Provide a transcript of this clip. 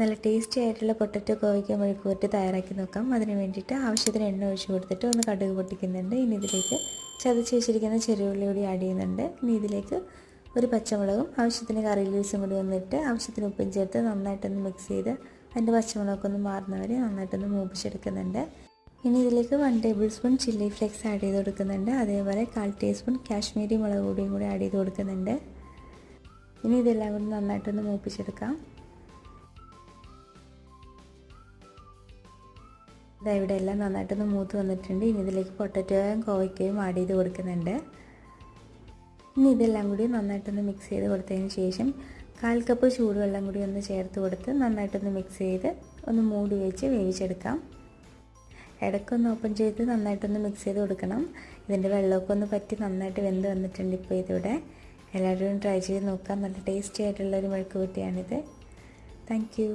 നല്ല ടേസ്റ്റി ആയിട്ടുള്ള പൊട്ടറ്റോ കോവയ്ക്ക മെഴുക്കുവരട്ടി തയ്യാറാക്കി നോക്കാം. അതിന് വേണ്ടിയിട്ട് ആവശ്യത്തിന് എണ്ണ ഒഴിച്ച് കൊടുത്തിട്ട് ഒന്ന് കടുക് പൊട്ടിക്കുന്നുണ്ട്. ഇനി ഇതിലേക്ക് ചതച്ച് വെച്ചിരിക്കുന്ന ചെറിയുള്ളി കൂടി ആഡ് ചെയ്യുന്നുണ്ട്. ഇനി ഇതിലേക്ക് ഒരു പച്ചമുളകും ആവശ്യത്തിന് കറി ലീവ്സും കൂടി ഒന്നിട്ട് ആവശ്യത്തിന് ഉപ്പും ചേർത്ത് നന്നായിട്ടൊന്ന് മിക്സ് ചെയ്ത് അതിൻ്റെ പച്ചമുളകൊക്കെ ഒന്ന് മാറുന്നവരെ നന്നായിട്ടൊന്ന് മൂപ്പിച്ചെടുക്കുന്നുണ്ട്. ഇനി ഇതിലേക്ക് 1 table spoon chilli flakes add ചെയ്ത് കൊടുക്കുന്നുണ്ട്. അതേപോലെ 1/4 ടീസ്പൂൺ കാശ്മീരി മുളക് പൊടിയും കൂടി ആഡ് ചെയ്ത് കൊടുക്കുന്നുണ്ട്. ഇനി ഇതെല്ലാം കൂടി നന്നായിട്ടൊന്ന് മൂപ്പിച്ചെടുക്കാം. ഇവിടെ എല്ലാം നന്നായിട്ടൊന്ന് മൂത്ത് വന്നിട്ടുണ്ട്. ഇനി ഇതിലേക്ക് പൊട്ടറ്റോയും കോവയ്ക്കയും ആഡ് ചെയ്ത് കൊടുക്കുന്നുണ്ട്. ഇനി ഇതെല്ലാം കൂടി നന്നായിട്ടൊന്ന് മിക്സ് ചെയ്ത് കൊടുത്തതിന് ശേഷം 1/4 കപ്പ് ചൂടുവെള്ളം കൂടി ഒന്ന് ചേർത്ത് കൊടുത്ത് നന്നായിട്ടൊന്ന് മിക്സ് ചെയ്ത് ഒന്ന് മൂടി വെച്ച് വേവിച്ചെടുക്കാം. ഇടയ്ക്കൊന്ന് ഓപ്പൺ ചെയ്ത് നന്നായിട്ടൊന്ന് മിക്സ് ചെയ്ത് കൊടുക്കണം. ഇതിൻ്റെ വെള്ളമൊക്കെ ഒന്ന് പറ്റി നന്നായിട്ട് വെന്ത് വന്നിട്ടുണ്ട്. ഇപ്പോൾ ഇതിവിടെ എല്ലാവരും ട്രൈ ചെയ്ത് നോക്കാം. നല്ല ടേസ്റ്റി ആയിട്ടുള്ളൊരു മെഴുക്കുവരട്ടിയാണിത്. Thank you.